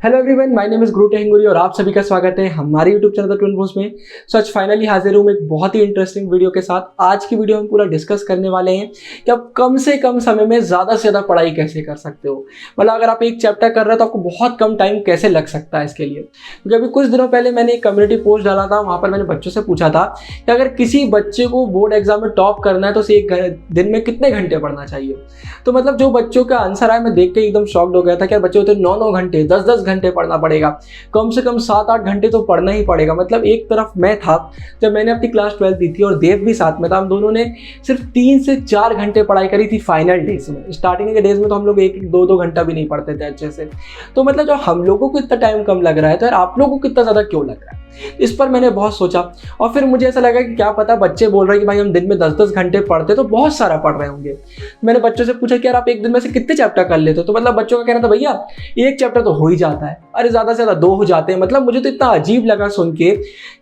Hello everyone, my name is गुरु टेहंगुरी और आप सभी का स्वागत है हमारे YouTube channel the twin post में। सच फाइनली हाजिर हूँ एक बहुत ही इंटरेस्टिंग वीडियो के साथ। आज की वीडियो हम पूरा डिस्कस करने वाले हैं कि आप कम से कम समय में ज़्यादा से ज़्यादा पढ़ाई कैसे कर सकते हो। मतलब अगर आप एक चैप्टर कर रहे हो तो आपको बहुत कम टाइम कैसे लग सकता है इसके लिए। क्योंकि अभी कुछ दिनों पहले मैंने एक कम्युनिटी पोस्ट डाला था, वहाँ पर मैंने बच्चों से पूछा था कि अगर किसी बच्चे को बोर्ड एग्जाम में टॉप करना है तो उसे एक दिन में कितने घंटे पढ़ना चाहिए। तो मतलब जो बच्चों का आंसर आया मैं देख के एकदम शॉक्ड हो गया था कि यार बच्चों को तो 9-9 घंटे 10-10 घंटे पढ़ना पड़ेगा, कम से कम 7-8 घंटे तो पढ़ना ही पड़ेगा। मतलब एक तरफ मैं था जब मैंने अपनी क्लास 12 दी थी और देव भी साथ में था, हम दोनों ने सिर्फ 3 से 4 घंटे पढ़ाई करी थी फाइनल डेज में। स्टार्टिंग के डेज में तो हम लोग 1-2 घंटा भी नहीं पढ़ते थे अच्छे से। तो मतलब जो हम लोगों को इतना टाइम कम लग रहा है तो यार आप लोगों को कितना ज़्यादा क्यों लग रहा है, इस पर मैंने बहुत सोचा। और फिर मुझे ऐसा लगा कि क्या पता बच्चे बोल रहे हैं कि भाई हम दिन में 10-10 घंटे पढ़ते तो बहुत सारा पढ़ रहे होंगे। मैंने बच्चों से पूछा कि यार आप एक दिन में से कितने चैप्टर कर लेते हो। तो मतलब बच्चों का कहना था भैया एक चैप्टर तो हो ही जाता है, अरे ज़्यादा से ज़्यादा 2 हो जाते हैं। मतलब मुझे तो इतना अजीब लगा सुन के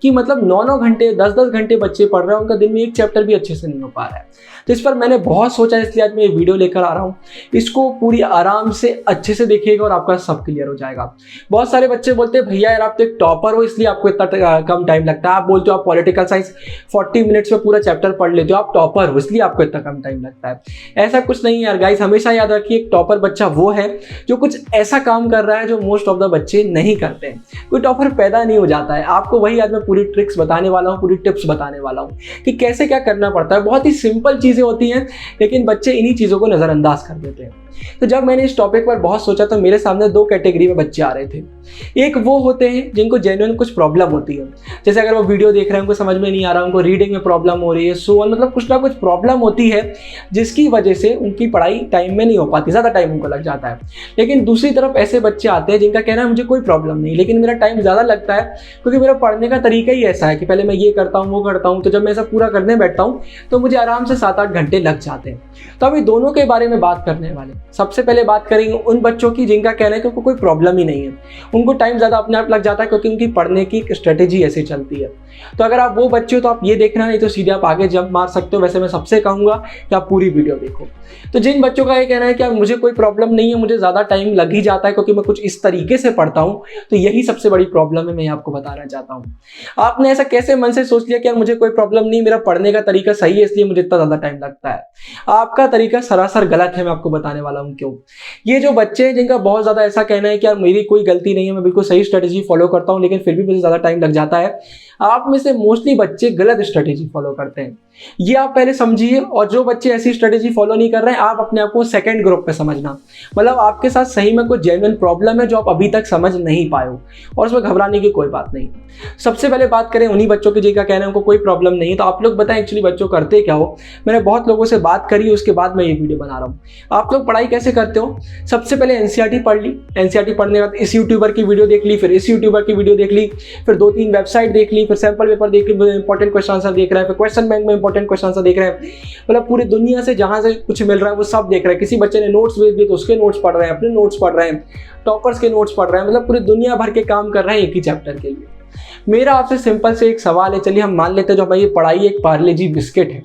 कि मतलब 9-9 घंटे 10-10 घंटे बच्चे पढ़ रहे हैं, उनका दिन में एक चैप्टर भी अच्छे से नहीं हो पा रहा है। तो इस पर मैंने बहुत सोचा, इसलिए आज मैं ये वीडियो लेकर आ रहा हूँ। इसको पूरी आराम से अच्छे से देखिएगा और आपका सब क्लियर हो जाएगा। बहुत सारे बच्चे बोलते हैं भैया यार आप तो एक टॉपर हो इसलिए आपको इतना कम टाइम लगता है। आप बोलते हो आप पॉलिटिकल साइंस 40 मिनट्स में पूरा चैप्टर पढ़ लेते हो, आप टॉपर हो इसलिए आपको इतना कम टाइम लगता है। ऐसा कुछ नहीं है यार गाइस, हमेशा याद रखिए एक टॉपर बच्चा वो है जो कुछ ऐसा काम कर रहा है जो मोस्ट ऑफ द बच्चे नहीं करते हैं। कोई टॉपर पैदा नहीं हो जाता है। आपको वही आज मैं पूरी ट्रिक्स बताने वाला हूँ, पूरी टिप्स बताने वाला हूँ कि कैसे क्या करना पड़ता है। बहुत ही सिंपल चीज़ें होती हैं लेकिन बच्चे इन्हीं चीज़ों को नज़रअंदाज कर देते हैं। तो जब मैंने इस टॉपिक पर बहुत सोचा तो मेरे सामने 2 कैटेगरी में बच्चे आ रहे थे। एक वो होते हैं जिनको जेन्युइन कुछ प्रॉब्लम होती है, जैसे अगर वो वीडियो देख रहे हैं उनको समझ में नहीं आ रहा, उनको रीडिंग में प्रॉब्लम हो रही है, सो मतलब कुछ ना कुछ प्रॉब्लम होती है जिसकी वजह से उनकी पढ़ाई टाइम में नहीं हो पाती, ज़्यादा टाइम उनको लग जाता है। लेकिन दूसरी तरफ ऐसे बच्चे आते हैं जिनका कहना है मुझे कोई प्रॉब्लम नहीं लेकिन मेरा टाइम ज़्यादा लगता है क्योंकि मेरा पढ़ने का तरीका ही ऐसा है कि पहले मैं ये करता हूँ वो करता हूँ, तो जब मैं ऐसा पूरा करने बैठता हूँ तो मुझे आराम से 7-8 घंटे लग जाते हैं। तो अभी दोनों के बारे में बात करने वाले। सबसे पहले बात करेंगे उन बच्चों की जिनका कहना है कि उनको कोई प्रॉब्लम ही नहीं है, उनको टाइम ज़्यादा अपने आप लग जाता है क्योंकि उनकी पढ़ने की स्ट्रेटेजी ऐसे चलती है। तो अगर आप वो बच्चे हो तो आप ये देखना, नहीं तो सीधे आप आगे जंप मार सकते हो। वैसे मैं सबसे कहूँगा कि आप पूरी वीडियो देखो। तो जिन बच्चों का ये कहना है कि मुझे कोई प्रॉब्लम नहीं है, मुझे ज़्यादा टाइम लग ही जाता है क्योंकि मैं कुछ इस तरीके से पढ़ता हूँ, तो यही सबसे बड़ी प्रॉब्लम है, मैं आपको बताना चाहता हूँ। आपने ऐसा कैसे मन से सोच लिया कि यार मुझे कोई प्रॉब्लम नहीं, मेरा पढ़ने का तरीका सही है इसलिए मुझे इतना ज़्यादा टाइम लगता है। आपका तरीका सरासर गलत है, मैं आपको बताने वाला हूँ क्यों। ये जो बच्चे हैं जिनका बहुत ज़्यादा ऐसा कहना है कि यार मेरी कोई गलती नहीं है, मैं बिल्कुल सही स्ट्रेटेजी फॉलो करता हूँ लेकिन फिर भी मुझे ज़्यादा टाइम लग जाता है, आप में से मोस्टली बच्चे गलत स्ट्रेटेजी फॉलो करते हैं। ये आप पहले समझिए। और जो बच्चे ऐसी स्ट्रेटेजी फॉलो नहीं कर रहे हैं, आप अपने आप को सेकंड ग्रुप पे समझना। मतलब आपके साथ सही में कोई जेन्युइन प्रॉब्लम है जो आप अभी तक समझ नहीं पाए हो और उसमें घबराने की कोई बात नहीं। सबसे पहले बात करें उन्हीं बच्चों की जिनका कहना है उनको कोई प्रॉब्लम नहीं है। तो आप लोग बताएं एक्चुअली बच्चों करते क्या हो। मैंने बहुत लोगों से बात करी, उसके बाद मैं ये वीडियो बना रहा हूँ। आप लोग पढ़ाई कैसे करते हो? सबसे पहले एनसीईआरटी पढ़ ली, एनसीईआरटी पढ़ने के बाद इस यूट्यूबर की वीडियो देख ली, फिर इस यूट्यूबर की वीडियो देख ली, फिर 2-3 वेबसाइट देख ली, फिर सैंपल पेपर देख ली, इंपॉर्टेंट क्वेश्चन आंसर देख रहे हैं, फिर क्वेश्चन बैंक में इंपॉर्टेंट क्वेश्चन आंसर देख रहे हैं। मतलब पूरी दुनिया से जहां से कुछ मिल रहा है वो सब देख रहे हैं। किसी बच्चे ने नोट्स भेज दिए तो उसके नोट्स पढ़ रहे हैं, अपने नोट्स पढ़ रहे हैं, टॉपर्स के नोट्स पढ़ रहे हैं। मतलब पूरी दुनिया भर के काम कर रहे हैं एक ही चैप्टर के लिए। मेरा आपसे सिंपल से एक सवाल है, चलिए हम मान लेते हैं जो हमारी पढ़ाई एक पार्ले जी बिस्किट है।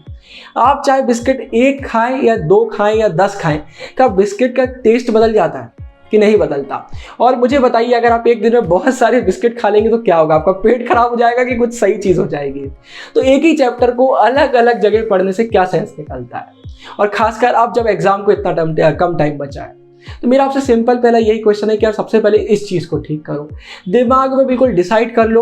आप चाहे बिस्किट 1 खाएं या 2 खाएं या 10 खाएं, क्या बिस्किट का टेस्ट बदल जाता है कि नहीं बदलता? और मुझे बताइए अगर आप एक दिन में बहुत सारे बिस्किट खा लेंगे तो क्या होगा? आपका पेट खराब हो जाएगा कि कुछ सही चीज़ हो जाएगी? तो एक ही चैप्टर को अलग अलग जगह पढ़ने से क्या सेंस निकलता है, और खासकर आप जब एग्जाम को इतना कम टाइम बचा है। तो मेरा आपसे सिंपल पहला यही क्वेश्चन है कि यार सबसे पहले इस चीज़ को ठीक करो। दिमाग में बिल्कुल डिसाइड कर लो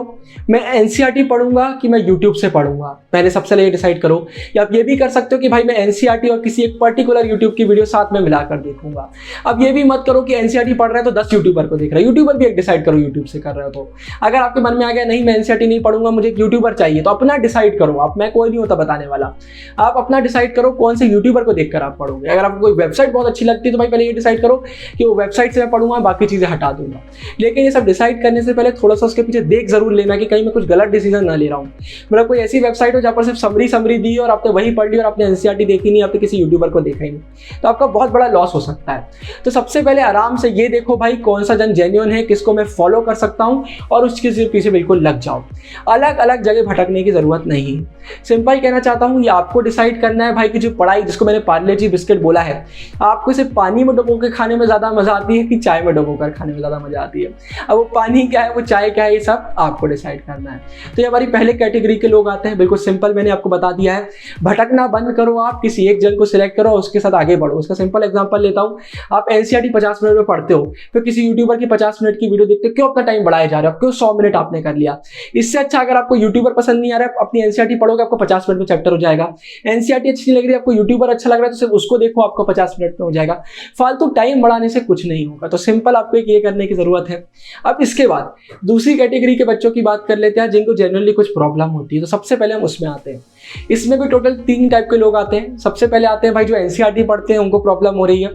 मैं एनसीईआरटी पढ़ूंगा कि मैं यूट्यूब से पढ़ूंगा। पहले सबसे पहले ये डिसाइड करो। या आप ये भी कर सकते हो कि भाई मैं एनसीईआरटी और किसी एक पर्टिकुलर यूट्यूब की वीडियो साथ में मिलाकर देखूंगा। अब ये भी मत करो कि एनसीईआरटी पढ़ रहे हैं तो 10 यूट्यूबर को देख रहे हैं। यूट्यूबर भी एक डिसाइड करो यूट्यूब से कर रहे हो तो। अगर आपके मन में आ गया नहीं मैं एनसीईआरटी नहीं पढ़ूंगा, मुझे एक यूट्यूबर चाहिए, तो अपना डिसाइड करो। आप, मैं कोई नहीं होता बताने वाला, आप अपना डिसाइड करो कौन से यूट्यूबर को देखकर आप पढ़ोगे। अगर आपको कोई वेबसाइट बहुत अच्छी लगती है तो भाई पहले ये डिसाइड करो कि वो वेबसाइट से मैं पढ़ूंगा, बाकी चीजें हटा दूंगा। लेकिन ये सब डिसाइड करने से पहले थोड़ा सा उसके पीछे देख जरूर लेना कि कहीं मैं कुछ गलत डिसीजन ना ले रहा हूँ। मतलब कोई ऐसी वेबसाइट हो जहाँ पर सिर्फ समरी दी और आपने वही पढ़ ली और आपने एनसीईआरटी देखी नहीं, आपने किसी यूट्यूबर को देखा ही नहीं, तो आपका बहुत बड़ा लॉस हो सकता है। तो सबसे पहले आराम से ये देखो भाई कौन सा जन जेन्युइन है, किसको मैं फॉलो कर सकता हूँ, और उसके पीछे बिल्कुल लग जाओ। अलग अलग जगह भटकने की जरूरत नहीं है। सिंपल कहना चाहता हूँ ये आपको डिसाइड करना है भाई कि जो पढ़ाई, जिसको मैंने पार्ले जी बिस्किट बोला है, आपको इसे पानी में डुबो के खाने में ज़्यादा मज़ा आती है कि चाय में डुबोकर खाने में ज़्यादा मज़ा आती है। अब वो पानी क्या है, वो चाय क्या है, ये सब आपको डिसाइड करना है। तो ये हमारी पहले कैटेगरी के लोग आते हैं। बिल्कुल सिंपल मैंने आपको बता दिया है। भटकना बंद करो, आप किसी एक जन को सिलेक्ट करो, उसके साथ आगे बढ़ो। उसका सिंपल एग्जांपल लेता हूँ। आप एनसीईआरटी 50 मिनट में पढ़ते हो, फिर किसी यूट्यूबर की 50 मिनट की वीडियो देखते हो, क्यों अपना टाइम बढ़ाया जा रहा है? क्यों 100 मिनट आपने कर लिया? इससे अच्छा अगर आपको यूट्यूबर पसंद नहीं आ रहा है, अपनी एनसीईआरटी पढ़ोगे, आपको 50 मिनट में चैप्टर हो जाएगा। एनसीईआरटी अच्छी नहीं लग रही, आपको यूट्यूबर अच्छा लग रहा है, तो सिर्फ उसको देखो, आपको 50 मिनट में हो जाएगा। फालतू टाइम बढ़ाने से कुछ नहीं होगा। तो सिंपल आपको एक ये करने की जरूरत है। अब इसके बाद दूसरी कैटेगरी के बच्चों की बात कर लेते हैं, जिनको जनरली कुछ प्रॉब्लम होती है। तो सबसे पहले हम उसमें आते हैं। इसमें भी टोटल 3 टाइप के लोग आते हैं। सबसे पहले आते हैं भाई जो एनसीईआरटी पढ़ते हैं, उनको प्रॉब्लम हो रही है।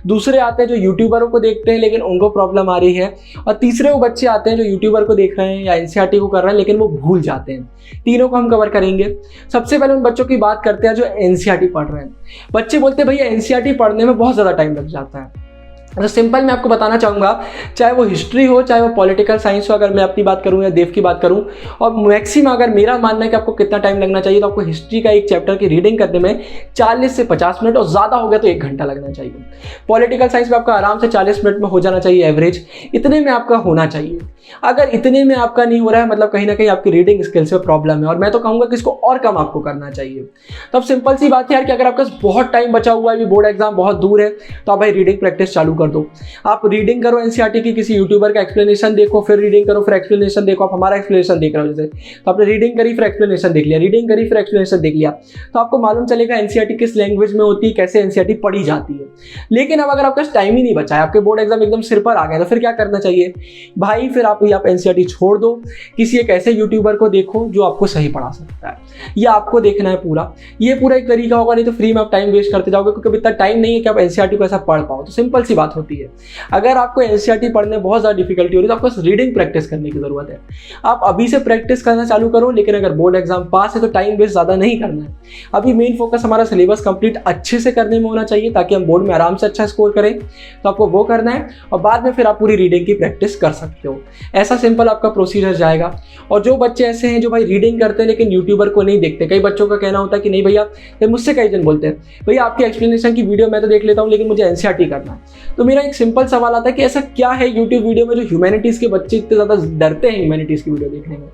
दूसरे आते हैं जो यूट्यूबरों को देखते हैं लेकिन उनको प्रॉब्लम आ रही है। और तीसरे वो बच्चे आते हैं जो यूट्यूबर को देख रहे हैं या एनसीईआरटी को कर रहे हैं लेकिन वो भूल जाते हैं। तीनों को हम कवर करेंगे। सबसे पहले उन बच्चों की बात करते हैं जो एनसीईआरटी पढ़ रहे हैं। बच्चे बोलते हैं भैया एनसीईआरटी पढ़ने में बहुत ज़्यादा टाइम लग जाता है। तो सिंपल मैं आपको बताना चाहूँगा, चाहे वो हिस्ट्री हो, चाहे वो पॉलिटिकल साइंस हो, अगर मैं अपनी बात करूँ या देव की बात करूँ, और मैक्सिमम अगर मेरा मानना है कि आपको कितना टाइम लगना चाहिए, तो आपको हिस्ट्री का एक चैप्टर की रीडिंग करने में 40 से 50 मिनट और ज़्यादा हो गया तो 1 घंटा लगना चाहिए। पॉलिटिकल साइंस में आपका आराम से 40 मिनट में हो जाना चाहिए एवरेज, इतने में आपका होना चाहिए। अगर इतने में आपका नहीं हो रहा है, मतलब कहीं ना कहीं आपकी रीडिंग स्किल्स में प्रॉब्लम है, और मैं तो कहूँगा कि इसको और कम आपको करना चाहिए। तो अब सिंपल सी बात है यार कि अगर आपके पास बहुत टाइम बचा हुआ है, भी बोर्ड एग्जाम बहुत दूर है, तो आप भाई रीडिंग प्रैक्टिस चालू कर दो। आप रीडिंग करो एनसीईआरटी की, किसी यूट्यूबर का एक्सप्लेनेशन देखो, फिर रीडिंग करो, फिर एक्सप्लेनेशन देखो। आप हमारा एक्सप्लेनेशन देख रहे हो जैसे, तो आपने रीडिंग करी, फिर एक्सप्लेनेशन देख लिया, रीडिंग करी, फिर एक्सप्लेनेशन देख लिया, तो आपको मालूम चलेगा एनसीईआरटी किस लैंग्वेज में होती है, कैसे एनसीईआरटी पढ़ी जाती है। लेकिन अब अगर आपके पास टाइम ही नहीं बचा है, आपके बोर्ड एग्जाम एकदम सिर पर आ गए, तो फिर क्या करना चाहिए भाई? फिर आप एनसीईआरटी छोड़ दो, किसी एक ऐसे यूट्यूबर को देखो जो आपको सही पढ़ा सकता है, या आपको देखना है पूरा। ये पूरा एक तरीका होगा, नहीं तो फ्री में आप टाइम वेस्ट करते जाओगे, क्योंकि इतना टाइम नहीं है कि आप एनसीईआरटी को ऐसा पढ़ पाओ। तो सिंपल सी बात होती है, अगर आपको एनसीईआरटी पढ़ने में बहुत ज़्यादा डिफिकल्टी हो रही है, तो आपको रीडिंग प्रैक्टिस करने की जरूरत है। आप अभी से प्रैक्टिस करना चालू करो, लेकिन अगर बोर्ड एग्जाम पास है तो टाइम वेस्ट ज़्यादा नहीं करना है। अभी मेन फोकस हमारा सिलेबस कंप्लीट अच्छे से करने में होना चाहिए, ताकि हम बोर्ड में आराम से अच्छा स्कोर करें। तो आपको वो करना है, और बाद में फिर आप पूरी रीडिंग की प्रैक्टिस कर सकते हो। ऐसा सिंपल आपका प्रोसीजर जाएगा। और जो बच्चे ऐसे हैं जो भाई रीडिंग करते हैं लेकिन यूट्यूबर को नहीं देखते, कई बच्चों का कहना होता है कि नहीं भैया, मुझसे कई जन बोलते हैं भैया आपकी एक्सप्लेनेशन की वीडियो मैं तो देख लेता हूँ लेकिन मुझे एनसीईआरटी करना है। तो मेरा एक सिंपल सवाल आता है कि ऐसा क्या है यूट्यूब वीडियो में जो ह्यूमैनिटीज के बच्चे इतने ज्यादा डरते हैं ह्यूमैनिटीज की वीडियो देखने में?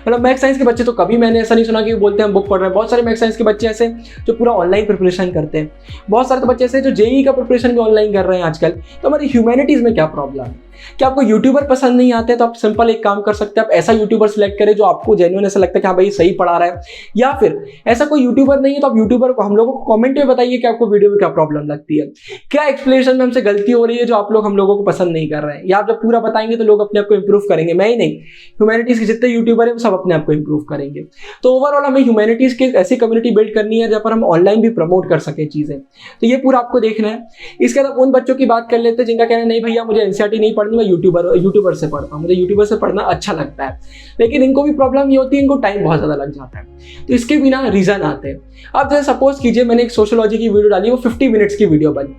मतलब मैथ्स साइंस के बच्चे तो कभी मैंने ऐसा नहीं सुना कि बोलते हैं हम बुक पढ़ रहे हैं। बहुत सारे मैथ्स साइंस के बच्चे ऐसे जो पूरा ऑनलाइन प्रिपरेशन करते हैं, बहुत सारे तो बच्चे ऐसे जो जेईई का प्रिपरेशन भी ऑनलाइन कर रहे हैं आजकल। तो हमारी ह्यूमैनिटीज में क्या प्रॉब्लम है? कि आपको यूट्यूबर पसंद नहीं आते, तो आप सिंपल एक काम कर सकते हैं, आप ऐसा यूट्यूबर सिलेक्ट करें जो आपको जेन्युइन ऐसा लगता है कि हाँ भाई सही पढ़ा रहा है। या फिर ऐसा कोई यूट्यूबर नहीं है तो आप यूट्यूबर को, हम लोगों को कमेंट में बताइए कि आपको वीडियो में क्या प्रॉब्लम लगती है, क्या एक्सप्लेनेशन में हमसे गलती हो रही है जो आप लोग हम लोगों को पसंद नहीं कर रहे हैं। या आप जब पूरा बताएंगे तो लोग अपने आप को इंप्रूव करेंगे। मैं ही नहीं, ह्यूमैनिटीज के जितने यूट्यूबर है वो सब अपने आप को इंप्रूव करेंगे। तो ओवरऑल हमें ह्यूमैनिटीज की ऐसी कम्युनिटी बिल्ड करनी है जहाँ पर हम ऑनलाइन भी प्रमोट कर सके चीजें। तो ये पूरा आपको देखना है। इसके बाद उन बच्चों की बात कर लेते हैं जिनका कहना नहीं भैया मुझे एनसीईआरटी नहीं पढ़नी, मैं यूट्यूबर से पढ़ता हूँ, मुझे यूट्यूबर से पढ़ना अच्छा लगता है। लेकिन इनको भी प्रॉब्लम ये होती है, इनको टाइम बहुत ज्यादा लग जाता है। तो इसके बिना रीजन आते हैं। अब जैसे सपोज कीजिए मैंने एक सोशियोलॉजी की वीडियो डाली, वो 50 मिनट्स की वीडियो बनी।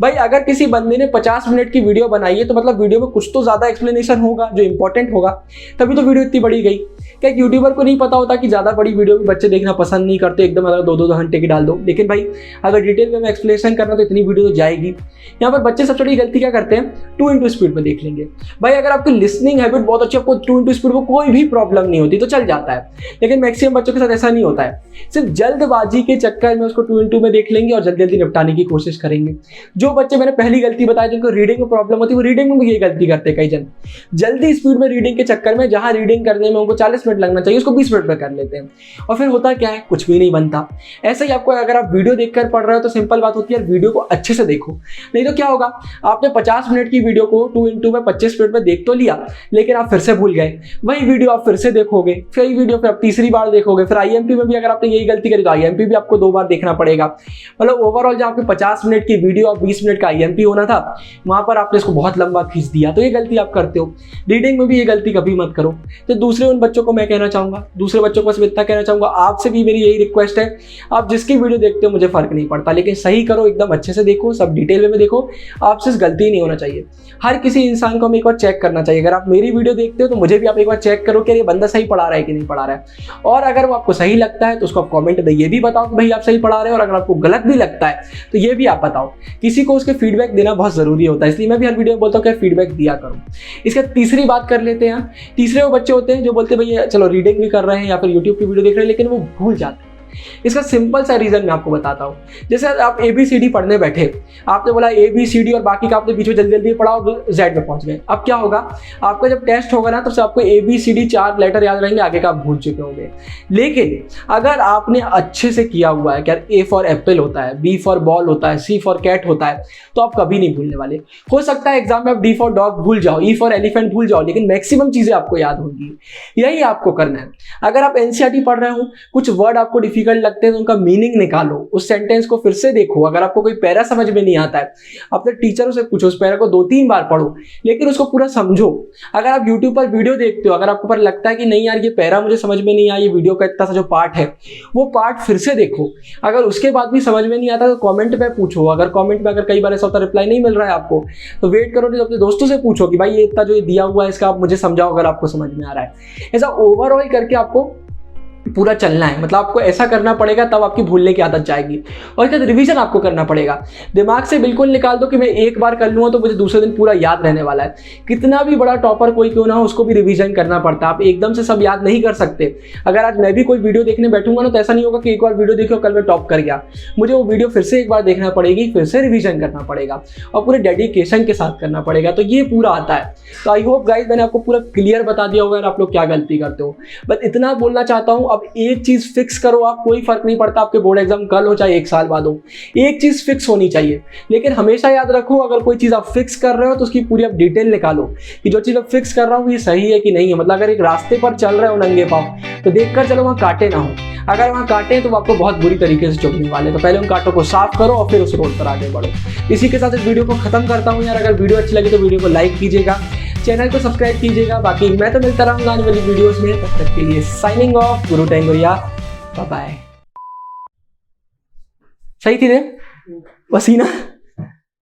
भाई अगर किसी बंदे ने 50 मिनट की वीडियो बनाई है तो मतलब वीडियो में कुछ तो ज्यादा एक्सप्लेनेशन होगा जो इंपॉर्टेंट होगा, तभी तो वीडियो इतनी बड़ी गई। क्या यूट्यूबर को नहीं पता होता कि ज्यादा बड़ी वीडियो भी बच्चे देखना पसंद नहीं करते, एकदम अगर 2-2 घंटे की डाल दो। लेकिन भाई अगर डिटेल में एक्सप्लेनेशन करना तो इतनी वीडियो तो जाएगी। यहाँ पर बच्चे सबसे बड़ी गलती क्या करते हैं, 2x स्पीड में देख लेंगे। भाई अगर आपकी लिसनिंग हैबिट बहुत अच्छी, आपको 2x स्पीड में कोई भी प्रॉब्लम नहीं होती तो चल जाता है। लेकिन मैक्सिमम बच्चों के साथ ऐसा नहीं होता है, सिर्फ जल्दबाजी के चक्कर में उसको 2x में देख लेंगे और जल्दी जल्दी निपटाने की कोशिश करेंगे। जो बच्चे मैंने पहली गलती बताया जिनको रीडिंग में प्रॉब्लम होती है, वो रीडिंग में भी ये गलती करते हैं। कई जन जल्दी स्पीड में रीडिंग के चक्कर में जहां रीडिंग करने में उनको 40 मिनट लगना चाहिए उसको 20 मिनट में कर लेते हैं, और फिर होता क्या है, कुछ भी नहीं बनता। ऐसे ही आपको अगर आप वीडियो देखकर पढ़ रहे हो तो सिंपल बात होती है यार वीडियो को अच्छे से देखो, नहीं तो क्या होगा, आपने 50 मिनट की वीडियो को 2x में 25 मिनट में देख तो लिया, लेकिन आप फिर से भूल गए। वही वीडियो आप फिर से देखोगे, फिर यही वीडियो फिर आप तीसरी बार देखोगे, फिर आईएमपी में भी अगर आपने यही गलती करी तो आईएमपी भी आपको 2 बार देखना पड़ेगा। मतलब ओवरऑल जहाँ पे 50 मिनट की वीडियो और 20 मिनट का आईएमपी होना था, वहां पर आपने इसको बहुत लंबा खींच दिया। तो ये गलती आप करते हो। रीडिंग में भी ये गलती कभी मत करो। तो दूसरे उन बच्चों को मैं कहना चाहूँगा, दूसरे बच्चों को बस इतना कहना चाहूँगा, आपसे भी मेरी यही रिक्वेस्ट है, आप जिसकी वीडियो देखते हो मुझे फ़र्क नहीं पड़ता, लेकिन सही करो, एकदम अच्छे से देखो, सब डिटेल में देखो, आपसे गलती नहीं होना चाहिए। हर किसी इंसान को हमें एक बार चेक करना चाहिए। अगर आप मेरी वीडियो देखते हो तो मुझे भी आप एक बार चेक करो कि ये बंदा सही पढ़ा रहा है कि नहीं पढ़ा रहा है। और अगर वो आपको सही लगता है तो उसको आप कमेंट में ये भी बताओ कि भाई आप सही पढ़ा रहे हो, और अगर आपको गलत भी लगता है तो ये भी आप बताओ। किसी को उसके फीडबैक देना बहुत ज़रूरी होता है, इसलिए मैं भी हर वीडियो में बोलता हूँ कि फीडबैक दिया करो। इसके तीसरी बात कर लेते हैं। तीसरे वो बच्चे होते हैं जो बोलते हैं भैया चलो रीडिंग भी कर रहे हैं या फिर यूट्यूब की वीडियो देख रहे हैं, लेकिन वो भूल जाते हैं। इसका सिंपल सा रीजन मैं आपको बताता हूँ। जैसे आप ABCD पढ़ने बैठे, आपने बोला ABCD और बाकी का आपने बीच में जल्दी जल्दी पढ़ा और Z में पहुंच गए। अब क्या होगा, आपका जब टेस्ट होगा ना, तो आपको ABCD 4 लेटर याद रहेंगे, आगे का आप भूल चुके होंगे। लेकिन अगर आपने अच्छे से किया हुआ है, क्या A फॉर एप्पल होता है, B फॉर बॉल होता है, C फॉर कैट होता है, तो आप कभी नहीं भूलने वाले। हो सकता है एग्जाम में आप D फॉर डॉग भूल जाओ, E फॉर एलिफेंट भूल जाओ, लेकिन मैक्सिमम चीजें आपको याद होंगी। यही आपको करना है। अगर आप NCERT पढ़ रहे हो, कुछ वर्ड आपको डिफिकल्ट लगते हैं तो उनका मीनिंग निकालो, उस सेंटेंस को फिर से देखो। अगर आपको कोई पैरा समझ में नहीं आता है, अपने टीचरों से पूछो, उस पैरा को 2-3 बार पढ़ो, लेकिन उसको पूरा समझो। अगर आप यूट्यूब पर वीडियो देखते हो, अगर आपको पर लगता है कि नहीं यार ये पैरा मुझे समझ में नहीं आया, ये वीडियो का इतना सा जो पार्ट है वो पार्ट फिर से देखो। अगर उसके बाद भी समझ में नहीं आता तो कमेंट में पूछो। अगर कमेंट में अगर कई बार ऐसा होता रिप्लाई नहीं मिल रहा है आपको, तो वेट करो, तो अपने दोस्तों से पूछो कि भाई ये इतना जो ये दिया हुआ है इसका आप मुझे समझाओ, अगर आपको समझ में आ रहा है। ऐसा ओवरऑल करके आपको पूरा चलना है। मतलब आपको ऐसा करना पड़ेगा, तब आपकी भूलने की आदत जाएगी। और इसके बाद रिवीजन आपको करना पड़ेगा। दिमाग से बिल्कुल निकाल दो कि मैं एक बार कर लूँगा तो मुझे दूसरे दिन पूरा याद रहने वाला है। कितना भी बड़ा टॉपर कोई क्यों ना हो, उसको भी रिवीजन करना पड़ता है। आप एकदम से सब याद नहीं कर सकते। अगर आज मैं भी कोई वीडियो देखने बैठूंगा ना, तो ऐसा नहीं होगा कि एक बार वीडियो देखो कल मैं टॉप कर गया। मुझे वो वीडियो फिर से एक बार देखना पड़ेगी, फिर से रिवीजन करना पड़ेगा और पूरे डेडिकेशन के साथ करना पड़ेगा। तो ये पूरा आता है। तो आई होप गाइज मैंने आपको पूरा क्लियर बता दिया होगा आप लोग क्या गलती करते हो। बस इतना बोलना चाहता हूँ, अब एक चीज फिक्स करो आप, कोई फर्क नहीं पड़ता आपके बोर्ड एग्जाम कल हो चाहे 1 साल बाद हो, एक चीज फिक्स होनी चाहिए। लेकिन हमेशा याद रखो, अगर कोई चीज आप फिक्स कर रहे हो तो उसकी पूरी आप डिटेल निकालो कि जो चीज आप फिक्स कर रहा हूँ ये सही है कि नहीं है। मतलब अगर एक रास्ते पर चल रहे हो नंगे पांव, तो देखकर चलो वहां कांटे ना हो। अगर वहां कांटे तो आपको बहुत बुरी तरीके से चुभने वाले, तो पहले उन कांटों को साफ करो और फिर उस रोड पर आगे बढ़ो। इसी के साथ इस वीडियो को खत्म करता हूँ यार। अगर वीडियो अच्छी लगी तो वीडियो को लाइक कीजिएगा, चैनल को सब्सक्राइब कीजिएगा। बाकी मैं तो मिलता रहूंगा आने वाली वीडियोस में, तब तक के लिए साइनिंग ऑफ, गुरु टेंगुरिया, बाय बाय। सही थी रे पसीना।